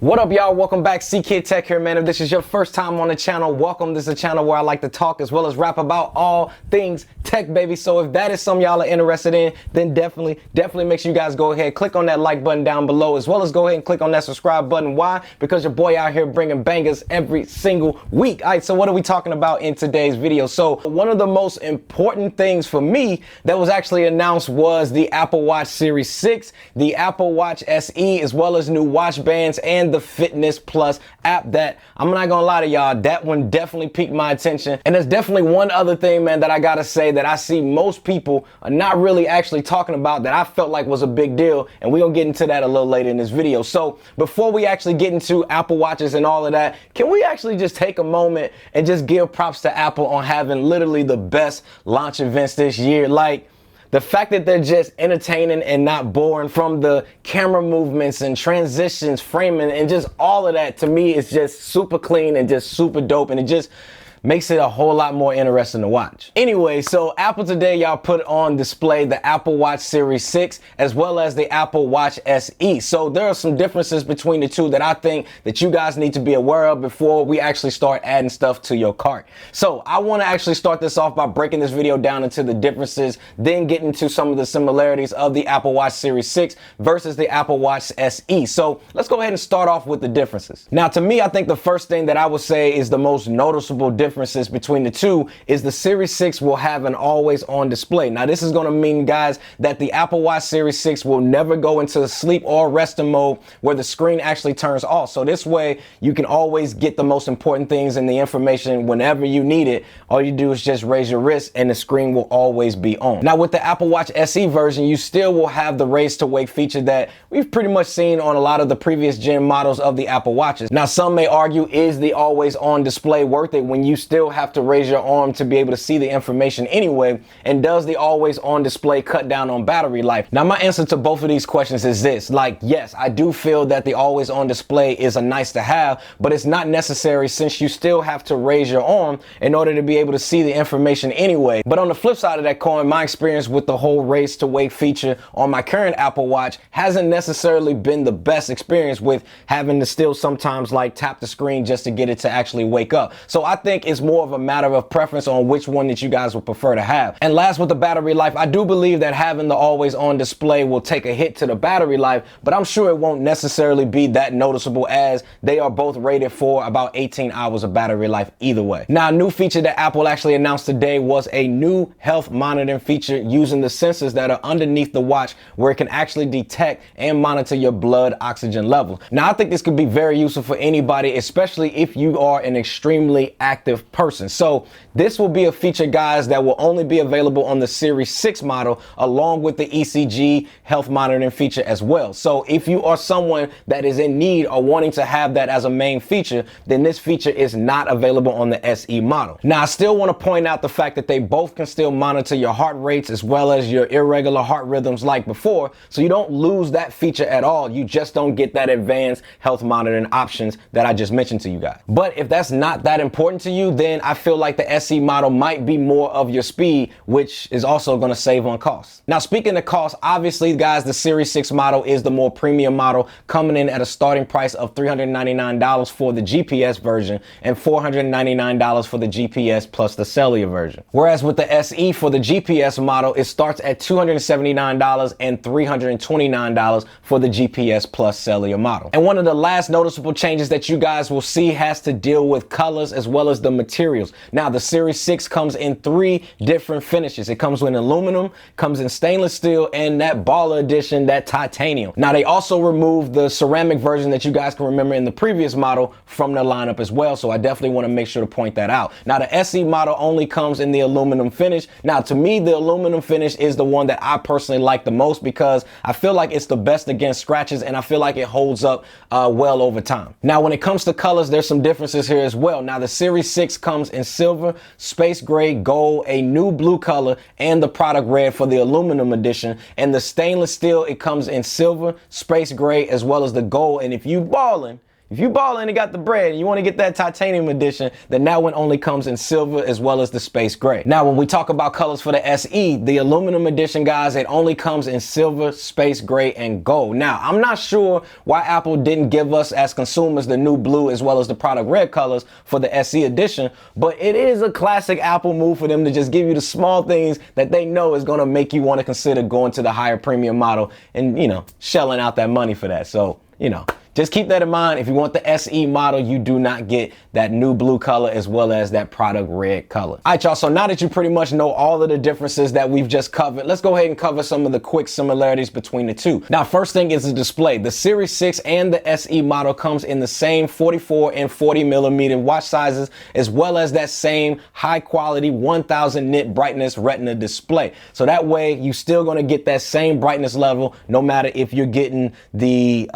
What up, y'all? Welcome back. CKid Tech here, man. If this is your first time on the channel, welcome. This is a channel where I like to talk as well as rap about all things tech, baby. So if that is something y'all are interested in, then definitely make sure you guys go ahead, click on that like button down below, as well as go ahead and click on that subscribe button. Why? Because your boy out here bringing bangers every single week. All right, so what are we talking about in today's video? So one of the most important things for me that was actually announced was the Apple Watch Series 6, the Apple Watch SE, as well as new watch bands and the Fitness Plus app. That I'm not gonna lie to y'all, that one definitely piqued my attention. And there's definitely one other thing, man, that I gotta say that I see most people are not really actually talking about that I felt like was a big deal, and we're gonna get into that a little later in this video. So before we actually get into Apple Watches and all of that, can we actually just take a moment and just give props to Apple on having literally the best launch events this year? Like, the fact that they're just entertaining and not boring, from the camera movements and transitions, framing, and just all of that, to me, is just super clean and just super dope. And it just makes it a whole lot more interesting to watch. Anyway, so Apple today, y'all put on display the Apple Watch Series 6 as well as the Apple Watch SE. So there are some differences between the two that I think that you guys need to be aware of before we actually start adding stuff to your cart. So I want to actually start this off by breaking this video down into the differences, then get into some of the similarities of the Apple Watch Series 6 versus the Apple Watch SE. So let's go ahead and start off with the differences. Now, to me, I think the first thing that I would say is the most noticeable differences between the two is the Series 6 will have an always on display. Now, this is going to mean, guys, that the Apple Watch Series 6 will never go into sleep or resting mode where the screen actually turns off. So this way you can always get the most important things and the information whenever you need it. All you do is just raise your wrist and the screen will always be on. Now, with the Apple Watch SE version, you still will have the raise to wake feature that we've pretty much seen on a lot of the previous gen models of the Apple Watches. Now, some may argue, is the always on display worth it when you still have to raise your arm to be able to see the information anyway? And does the always on display cut down on battery life? Now, my answer to both of these questions is this: like, yes, I do feel that the always on display is a nice to have, but it's not necessary since you still have to raise your arm in order to be able to see the information anyway. But on the flip side of that coin, my experience with the whole raise to wake feature on my current Apple Watch hasn't necessarily been the best experience, with having to still sometimes like tap the screen just to get it to actually wake up. So I think it's more of a matter of preference on which one that you guys would prefer to have. And last, with the battery life, I do believe that having the always on display will take a hit to the battery life, but I'm sure it won't necessarily be that noticeable, as they are both rated for about 18 hours of battery life either way. Now, a new feature that Apple actually announced today was a new health monitoring feature using the sensors that are underneath the watch, where it can actually detect and monitor your blood oxygen level. Now, I think this could be very useful for anybody, especially if you are an extremely active person. So this will be a feature, guys, that will only be available on the Series 6 model, along with the ECG health monitoring feature as well. So if you are someone that is in need or wanting to have that as a main feature, then this feature is not available on the SE model. Now, I still want to point out the fact that they both can still monitor your heart rates as well as your irregular heart rhythms like before. So you don't lose that feature at all. You just don't get that advanced health monitoring options that I just mentioned to you guys. But if that's not that important to you, then I feel like the SE model might be more of your speed, which is also going to save on costs. Now, speaking of cost, obviously, guys, the Series 6 model is the more premium model, coming in at a starting price of $399 for the GPS version and $499 for the GPS plus the cellular version. Whereas with the SE, for the GPS model, it starts at $279 and $329 for the GPS plus cellular model. And one of the last noticeable changes that you guys will see has to deal with colors as well as the materials. Now, the Series 6 comes in 3 different finishes. It comes with aluminum, comes in stainless steel, and that baller edition, that titanium. Now, they also removed the ceramic version that you guys can remember in the previous model from the lineup as well. So I definitely want to make sure to point that out. Now, the SE model only comes in the aluminum finish. Now, to me, the aluminum finish is the one that I personally like the most, because I feel like it's the best against scratches, and I feel like it holds up well over time. Now, when it comes to colors, there's some differences here as well. Now, the Series 6 comes in silver, space gray, gold, a new blue color, and the product red for the aluminum edition. And the stainless steel, it comes in silver, space gray, as well as the gold. And if you ballin', If you ballin' and got the bread and you want to get that titanium edition, then that one only comes in silver as well as the space gray. Now, when we talk about colors for the SE, the aluminum edition, guys, it only comes in silver, space gray, and gold. Now, I'm not sure why Apple didn't give us as consumers the new blue as well as the product red colors for the SE edition, but it is a classic Apple move for them to just give you the small things that they know is going to make you want to consider going to the higher premium model and, you know, shelling out that money for that. So, you know, just keep that in mind. If you want the SE model, you do not get that new blue color as well as that product red color. All right, y'all. So now that you pretty much know all of the differences that we've just covered, let's go ahead and cover some of the quick similarities between the two. Now, first thing is the display. The Series 6 and the SE model comes in the same 44 and 40 millimeter watch sizes, as well as that same high quality 1000 nit brightness retina display. So that way you still going to get that same brightness level no matter if you're getting the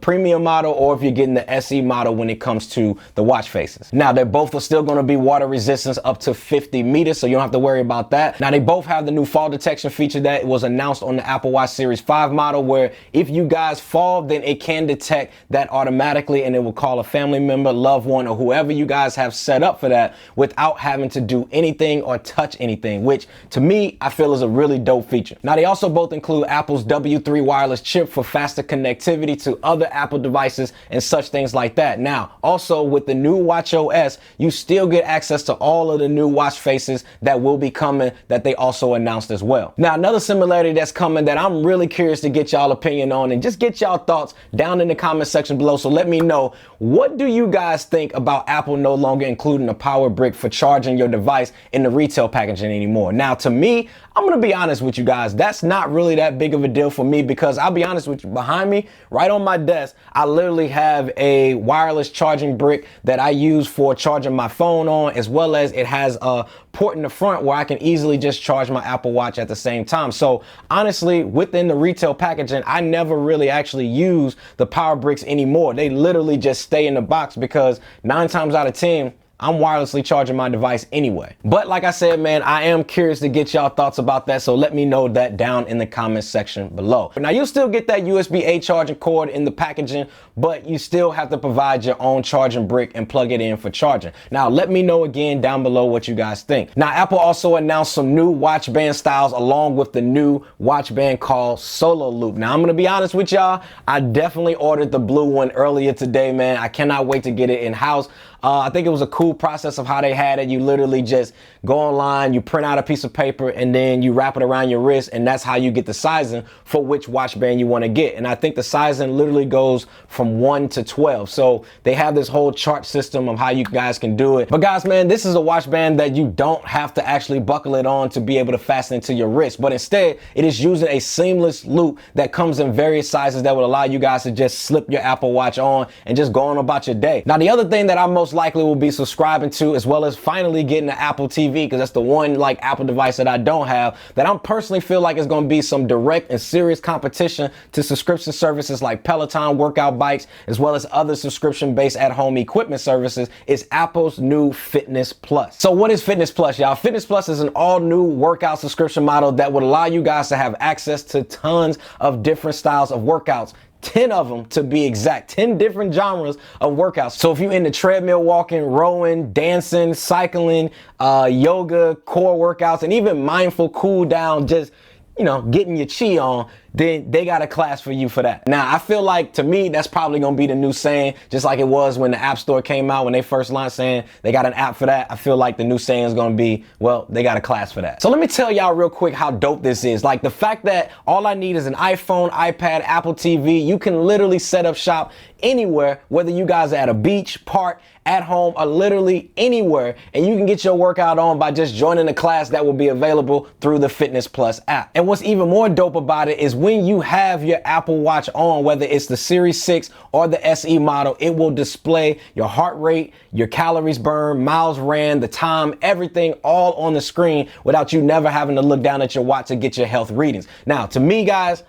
premium model or if you're getting the SE model when it comes to the watch faces. Now, they're both are still going to be water resistance up to 50 meters, so you don't have to worry about that. Now, they both have the new fall detection feature that was announced on the Apple Watch Series 5 model, where if you guys fall, then it can detect that automatically and it will call a family member, loved one, or whoever you guys have set up for that without having to do anything or touch anything, which to me, I feel is a really dope feature. Now, they also both include Apple's W3 wireless chip for faster connectivity to other Apple devices and such things like that. Now, also with the new Watch OS, you still get access to all of the new watch faces that will be coming that they also announced as well. Now, another similarity that's coming that I'm really curious to get y'all opinion on and just get y'all thoughts down in the comment section below. So let me know, what do you guys think about Apple no longer including a power brick for charging your device in the retail packaging anymore? Now, to me, I'm going to be honest with you guys, that's not really that big of a deal for me, because I'll be honest with you, behind me, right on my desk, I literally have a wireless charging brick that I use for charging my phone on, as well as it has a port in the front where I can easily just charge my Apple Watch at the same time. So honestly, within the retail packaging, I never really actually use the power bricks anymore. They literally just stay in the box because 9 times out of 10, I'm wirelessly charging my device anyway. But like I said, man, I am curious to get y'all thoughts about that, so let me know that down in the comment section below. Now, you'll still get that USB-A charging cord in the packaging, but you still have to provide your own charging brick and plug it in for charging. Now, let me know again down below what you guys think. Now, Apple also announced some new watch band styles along with the new watch band called Solo Loop. Now, I'm gonna be honest with y'all, I definitely ordered the blue one earlier today, man. I cannot wait to get it in-house. I think it was a cool process of how they had it. You literally just go online, you print out a piece of paper, and then you wrap it around your wrist, and that's how you get the sizing for which watch band you want to get. And I think the sizing literally goes from 1 to 12. So they have this whole chart system of how you guys can do it. But guys, man, this is a watch band that you don't have to actually buckle it on to be able to fasten it to your wrist, but instead it is using a seamless loop that comes in various sizes that will allow you guys to just slip your Apple Watch on and just go on about your day. Now, the other thing that I'm most likely will be subscribing to, as well as finally getting an Apple TV, because that's the one like Apple device that I don't have, that I'm personally feel like is going to be some direct and serious competition to subscription services like Peloton workout bikes, as well as other subscription-based at-home equipment services, is Apple's new Fitness Plus. So what is Fitness Plus, y'all? Fitness Plus is an all-new workout subscription model that would allow you guys to have access to tons of different styles of workouts. 10 of them to be exact, 10 different genres of workouts. So if you're into treadmill walking, rowing, dancing, cycling, yoga, core workouts, and even mindful cool down, just, you know, getting your chi on, then they got a class for you for that. Now, I feel like, to me, that's probably going to be the new saying, just like it was when the App Store came out, when they first launched saying they got an app for that. I feel like the new saying is going to be, well, they got a class for that. So let me tell y'all real quick how dope this is. Like, the fact that all I need is an iPhone, iPad, Apple TV, you can literally set up shop anywhere, whether you guys are at a beach, park, at home, or literally anywhere, and you can get your workout on by just joining a class that will be available through the Fitness Plus app. And what's even more dope about it is when you have your Apple Watch on, whether it's the Series 6 or the SE model, it will display your heart rate, your calories burned, miles ran, the time, everything all on the screen without you never having to look down at your watch to get your health readings. Now, to me, guys,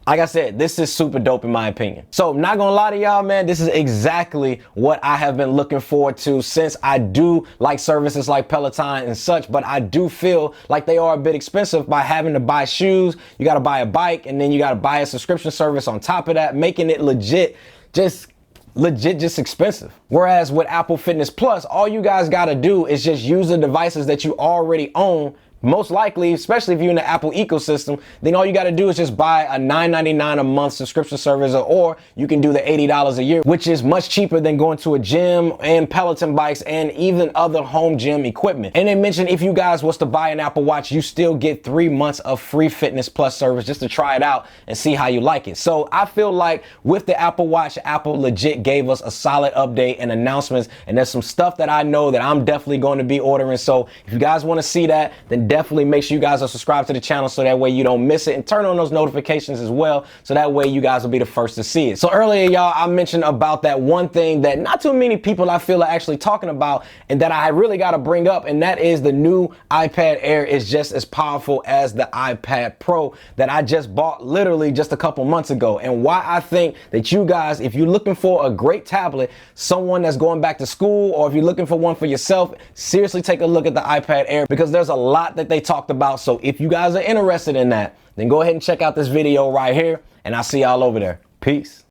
like I said, this is super dope in my opinion. So I'm not gonna lie to y'all, man, this is exactly what I have been looking forward to, since I do like services like Peloton and such, but I do feel like they are a bit expensive by having to buy shoes. You gotta buy a bike, and then you gotta buy a subscription service on top of that, making it legit just legit just expensive. Whereas with Apple Fitness Plus, all you guys gotta do is just use the devices that you already own. Most likely, especially if you're in the Apple ecosystem, then all you got to do is just buy a $9.99 a month subscription service, or you can do the $80 a year, which is much cheaper than going to a gym and Peloton bikes and even other home gym equipment. And they mentioned if you guys was to buy an Apple Watch, you still get 3 months of free Fitness Plus service just to try it out and see how you like it. So I feel like with the Apple Watch, Apple legit gave us a solid update and announcements, and there's some stuff that I know that I'm definitely going to be ordering. So if you guys want to see that, then definitely make sure you guys are subscribed to the channel so that way you don't miss it, and turn on those notifications as well so that way you guys will be the first to see it. So earlier, y'all, I mentioned about that one thing that not too many people I feel are actually talking about, and that I really got to bring up, and that is the new iPad Air is just as powerful as the iPad Pro that I just bought literally just a couple months ago. And why I think that you guys, if you're looking for a great tablet, someone that's going back to school, or if you're looking for one for yourself, seriously take a look at the iPad Air, because there's a lot that they talked about. So if you guys are interested in that, then go ahead and check out this video right here, and I'll see y'all over there. Peace.